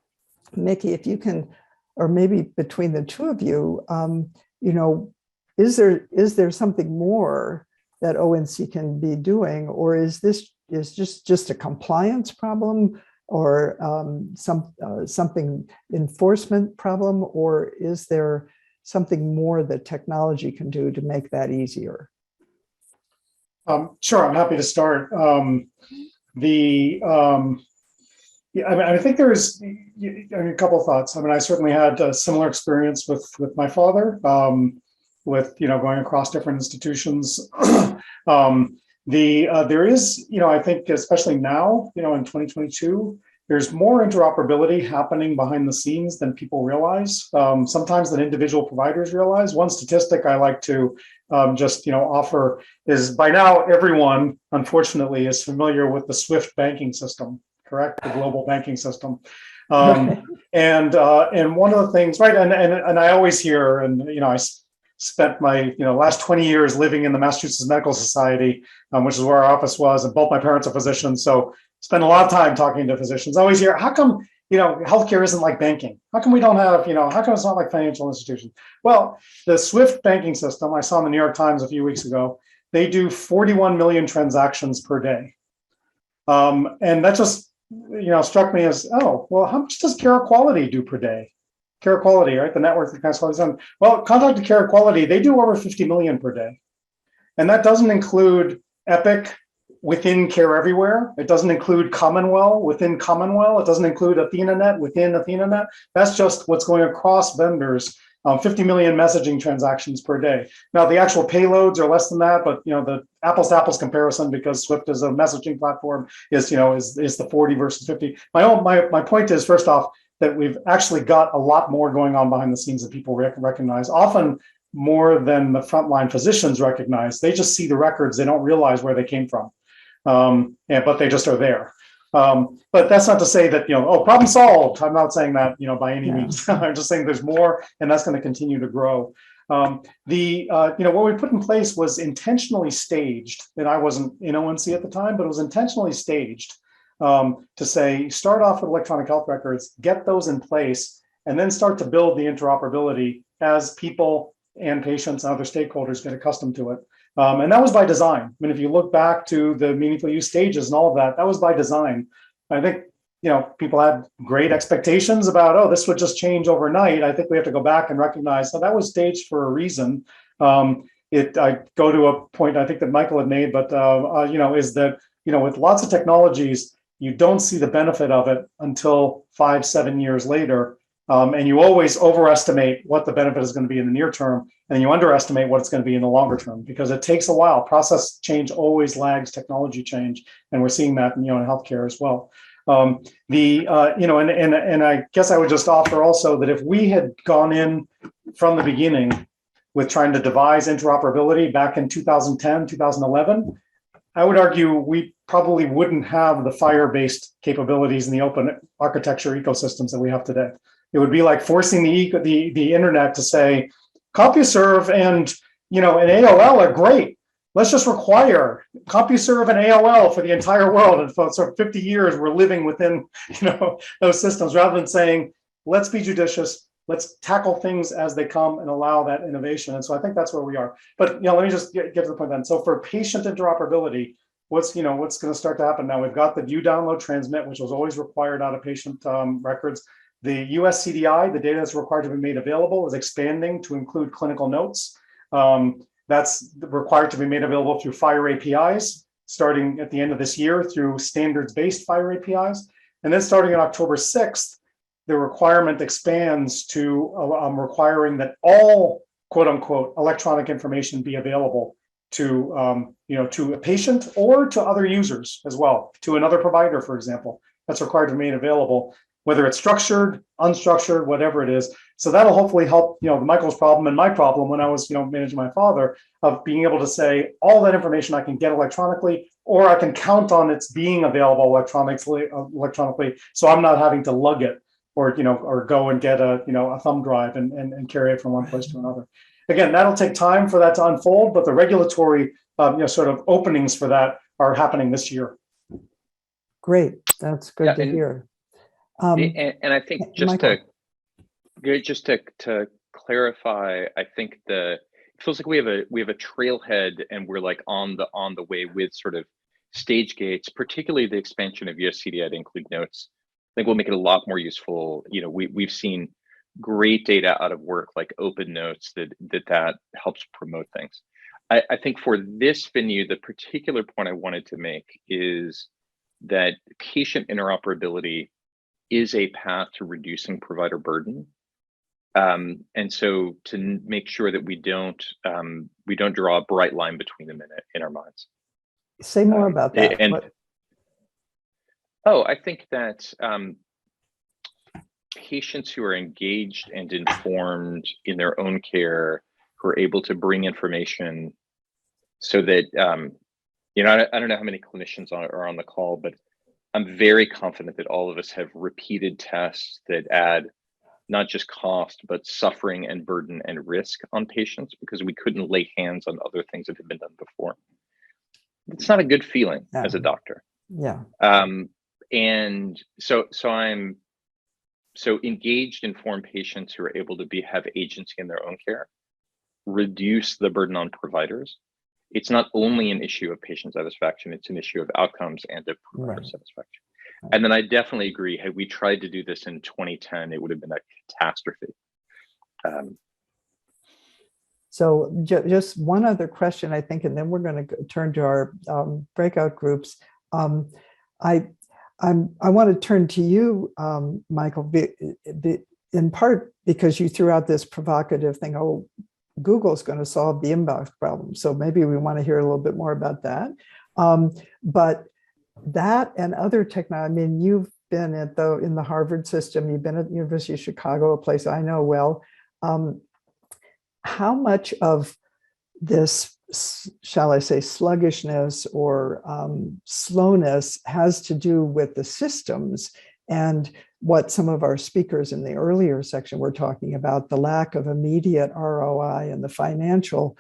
Mickey, if you can, or maybe between the two of you, is there something more that ONC can be doing, or is this just a compliance problem, or something enforcement problem, or is there something more that technology can do to make that easier? Sure, I'm happy to start. I think there's a couple of thoughts. I mean, I certainly had a similar experience with my father, with going across different institutions. There is, I think, especially now, in 2022, there's more interoperability happening behind the scenes than people realize. Sometimes than individual providers realize. One statistic I like to just offer is, by now everyone, unfortunately, is familiar with the SWIFT banking system. Correct, the global banking system. And one of the things, right, and I always hear, and I spent my last 20 years living in the Massachusetts Medical Society, which is where our office was, and both my parents are physicians, so spend a lot of time talking to physicians. I always hear, how come healthcare isn't like banking? How come we don't have, how come it's not like financial institutions? Well, the SWIFT banking system, I saw in the New York Times a few weeks ago, they do 41 million transactions per day. And that just struck me as, oh, well, how much does Care Quality do per day? Care Quality, right? The network that Care Quality is on. Well, Contact Care Quality, they do over 50 million per day. And that doesn't include Epic within Care Everywhere. It doesn't include Commonwealth within Commonwealth. It doesn't include AthenaNet within AthenaNet. That's just what's going across vendors. 50 million messaging transactions per day. Now, the actual payloads are less than that, but the apples to apples comparison, because Swift is a messaging platform, is the 40 versus 50. My point is, first off, that we've actually got a lot more going on behind the scenes that people recognize, often more than the frontline physicians recognize. They just see the records; they don't realize where they came from, but they just are there. But that's not to say that, problem solved. I'm not saying that, by any means. I'm just saying there's more, and that's going to continue to grow. What we put in place was intentionally staged, and I wasn't in ONC at the time, but it was intentionally staged to say, start off with electronic health records, get those in place, and then start to build the interoperability as people and patients and other stakeholders get accustomed to it. And that was by design. I mean, if you look back to the meaningful use stages and all of that, that was by design. I think, people had great expectations about, oh, this would just change overnight. I think we have to go back and recognize that was staged for a reason. I go to a point I think that Michael had made, but, is that, with lots of technologies, you don't see the benefit of it until 5-7 years later. And you always overestimate what the benefit is going to be in the near term, and you underestimate what it's going to be in the longer term, because it takes a while. Process change always lags technology change, and we're seeing that in healthcare as well. And I guess I would just offer also that if we had gone in from the beginning with trying to devise interoperability back in 2010, 2011, I would argue we probably wouldn't have the FHIR-based capabilities in the open architecture ecosystems that we have today. It would be like forcing the internet to say, CompuServe and an AOL are great. Let's just require CompuServe and AOL for the entire world. And for 50 years, we're living within those systems, rather than saying, let's be judicious, let's tackle things as they come and allow that innovation. And so I think that's where we are. But let me just get to the point then. So for patient interoperability, what's going to start to happen now? We've got the view, download, transmit, which was always required out of patient records. The US CDI, the data that's required to be made available, is expanding to include clinical notes. That's required to be made available through FHIR APIs, starting at the end of this year through standards-based FHIR APIs. And then starting on October 6th, the requirement expands to requiring that all quote unquote electronic information be available to to a patient or to other users as well, to another provider, for example. That's required to be made available, whether it's structured, unstructured, whatever it is. So that'll hopefully help, Michael's problem and my problem when I was, managing my father, of being able to say all that information I can get electronically, or I can count on its being available electronically, so I'm not having to lug it or go and get a thumb drive and carry it from one place to another. Again, that'll take time for that to unfold, but the regulatory sort of openings for that are happening this year. Great. That's good to hear. And I think Michael. to clarify, I think it feels like we have a trailhead, and we're like on the way with sort of stage gates, particularly the expansion of USCDI to include notes. I think will make it a lot more useful. You know, we've seen great data out of work like open notes that helps promote things. I think for this venue, the particular point I wanted to make is that patient interoperability is a path to reducing provider burden. And so to make sure that we don't draw a bright line between them in our minds. Say more about that. I think that patients who are engaged and informed in their own care, who are able to bring information so that, I don't know how many clinicians are on the call, but I'm very confident that all of us have repeated tests that add not just cost, but suffering and burden and risk on patients because we couldn't lay hands on other things that had been done before. It's not a good feeling as a doctor. Yeah. And so I'm engaged, informed patients who are able to have agency in their own care, reduce the burden on providers. It's not only an issue of patient satisfaction, it's an issue of outcomes and of provider satisfaction. Right. And then I definitely agree, had we tried to do this in 2010, it would have been a catastrophe. So just one other question, I think, and then we're going to turn to our breakout groups. I want to turn to you, Michael, in part because you threw out this provocative thing, oh, Google's going to solve the inbox problem. So maybe we want to hear a little bit more about that. But that and other technology, I mean, you've been in the Harvard system, you've been at the University of Chicago, a place I know well. How much of this, shall I say, sluggishness or slowness has to do with the systems and what some of our speakers in the earlier section were talking about, the lack of immediate ROI and the financially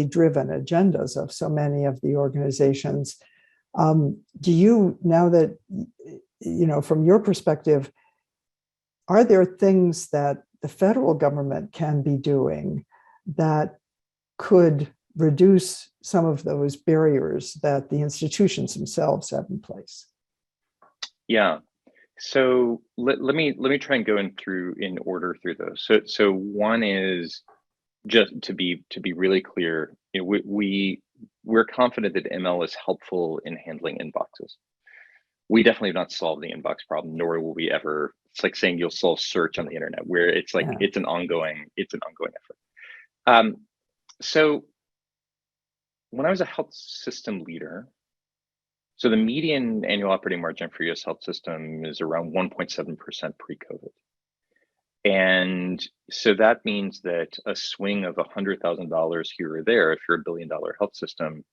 driven agendas of so many of the organizations? Do you, now that, from your perspective, are there things that the federal government can be doing that could reduce some of those barriers that the institutions themselves have in place? Yeah. So let me try and go in order through those. So one is just to be really clear, we're confident that ML is helpful in handling inboxes. We definitely have not solved the inbox problem, nor will we ever. It's like saying you'll solve search on the internet, where it's like it's an ongoing effort. So when I was a health system leader, so the median annual operating margin for US health system is around 1.7% pre-COVID. And so that means that a swing of $100,000 here or there, if you're $1 billion health system,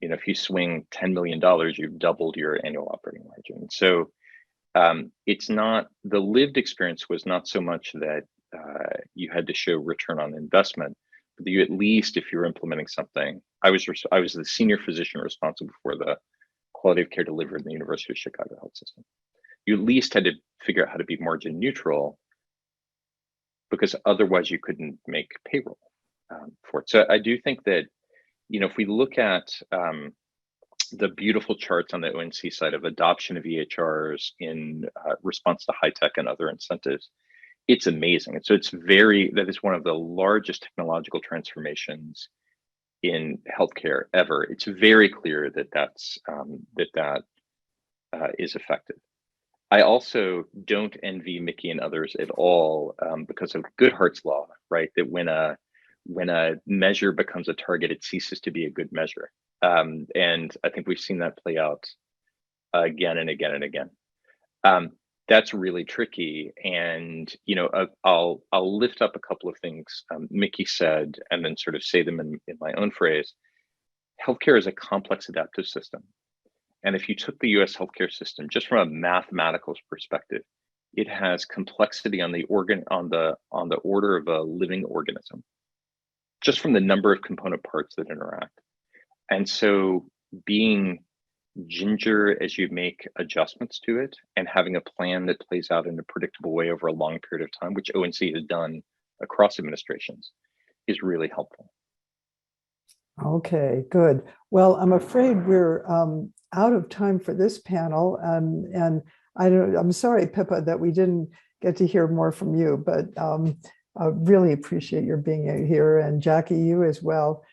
if you swing $10 million, you've doubled your annual operating margin. So it's not, the lived experience was not so much that you had to show return on investment, but you, at least if you're implementing something, I was the senior physician responsible for the quality of care delivered in the University of Chicago health system. You at least had to figure out how to be margin neutral, because otherwise you couldn't make payroll for it. So I do think that, if we look at the beautiful charts on the ONC side of adoption of EHRs in response to high tech and other incentives, it's amazing. And so that is one of the largest technological transformations in healthcare ever. It's very clear that is effective. I also don't envy Mickey and others at all because of Goodhart's law, right? That when a measure becomes a target, it ceases to be a good measure. And I think we've seen that play out again and again and again. That's really tricky. And, I'll lift up a couple of things Mickey said, and then sort of say them in my own phrase. Healthcare is a complex adaptive system. And if you took the US healthcare system, just from a mathematical perspective, it has complexity on the order of a living organism, just from the number of component parts that interact. And so being ginger as you make adjustments to it, and having a plan that plays out in a predictable way over a long period of time, which ONC has done across administrations, is really helpful. Okay, good. Well, I'm afraid we're out of time for this panel. And I'm sorry, Pippa, that we didn't get to hear more from you, but I really appreciate your being here, and Jackie, you as well.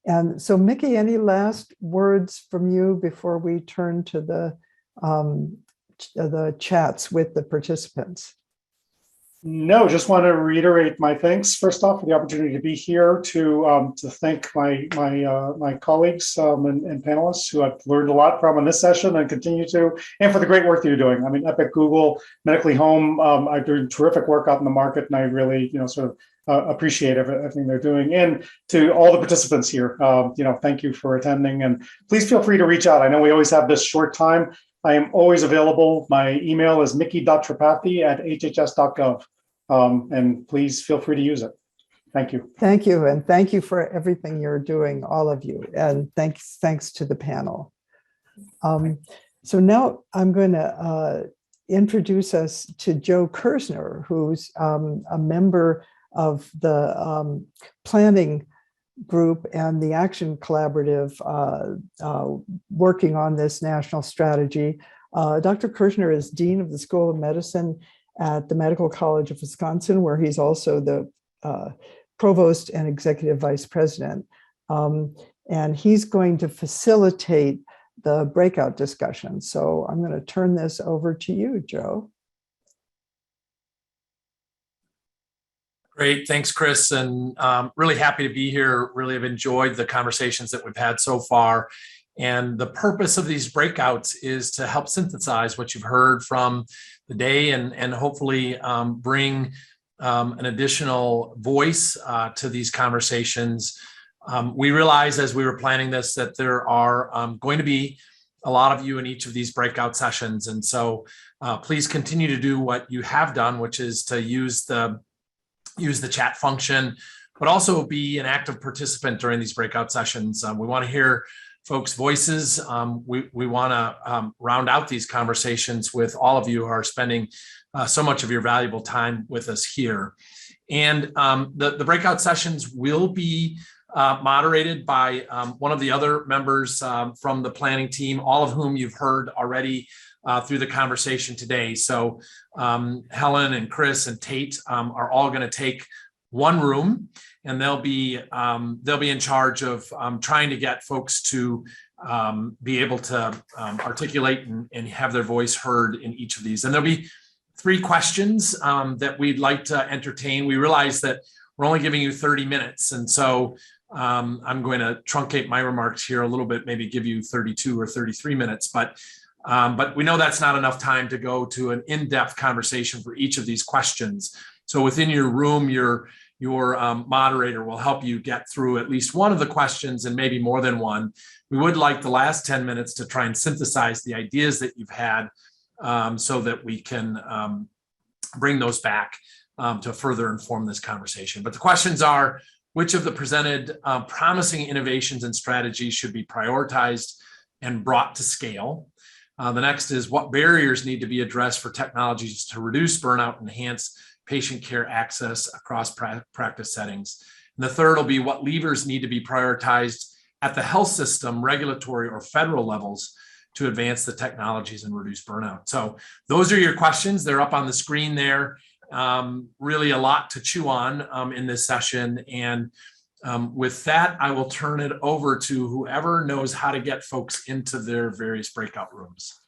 And so, Mickey, any last words from you before we turn to the chats with the participants? No, just want to reiterate my thanks first off for the opportunity to be here, to thank my colleagues and panelists who I've learned a lot from in this session and continue to, and for the great work that you're doing. I mean, Epic, Google, Medically Home are doing terrific work out in the market, and I really appreciate everything they're doing. And to all the participants here, thank you for attending, and please feel free to reach out. I know we always have this short time. I am always available. My email is mickey.tripathi@hhs.gov. And please feel free to use it. Thank you. Thank you. And thank you for everything you're doing, all of you. And thanks to the panel. So now I'm going to introduce us to Joe Kersner, who's a member of the planning group and the Action Collaborative working on this national strategy. Dr. Kersner is Dean of the School of Medicine at the Medical College of Wisconsin, where he's also the provost and executive vice president. And he's going to facilitate the breakout discussion. So I'm going to turn this over to you, Joe. Great, thanks, Chris, and really happy to be here. Really have enjoyed the conversations that we've had so far. And the purpose of these breakouts is to help synthesize what you've heard from the day and hopefully bring an additional voice to these conversations. We realized as we were planning this that there are going to be a lot of you in each of these breakout sessions. And so please continue to do what you have done, which is to use the chat function, but also be an active participant during these breakout sessions. We want to hear folks' voices. We want to round out these conversations with all of you who are spending so much of your valuable time with us here. And the breakout sessions will be moderated by one of the other members from the planning team, all of whom you've heard already through the conversation today. So Helen and Chris and Tate are all going to take one room, and they'll be in charge of trying to get folks to be able to articulate and have their voice heard in each of these. And there'll be 3 questions that we'd like to entertain. We realize that we're only giving you 30 minutes, and so I'm going to truncate my remarks here a little bit, maybe give you 32 or 33 minutes, but we know that's not enough time to go to an in-depth conversation for each of these questions. So within your room, your moderator will help you get through at least one of the questions and maybe more than one. We would like the last 10 minutes to try and synthesize the ideas that you've had so that we can bring those back to further inform this conversation. But the questions are, which of the presented promising innovations and strategies should be prioritized and brought to scale? The next is, what barriers need to be addressed for technologies to reduce burnout and enhance patient care access across practice settings? And the third will be, what levers need to be prioritized at the health system, regulatory, or federal levels to advance the technologies and reduce burnout? So those are your questions. They're up on the screen there. Really a lot to chew on in this session. And with that, I will turn it over to whoever knows how to get folks into their various breakout rooms.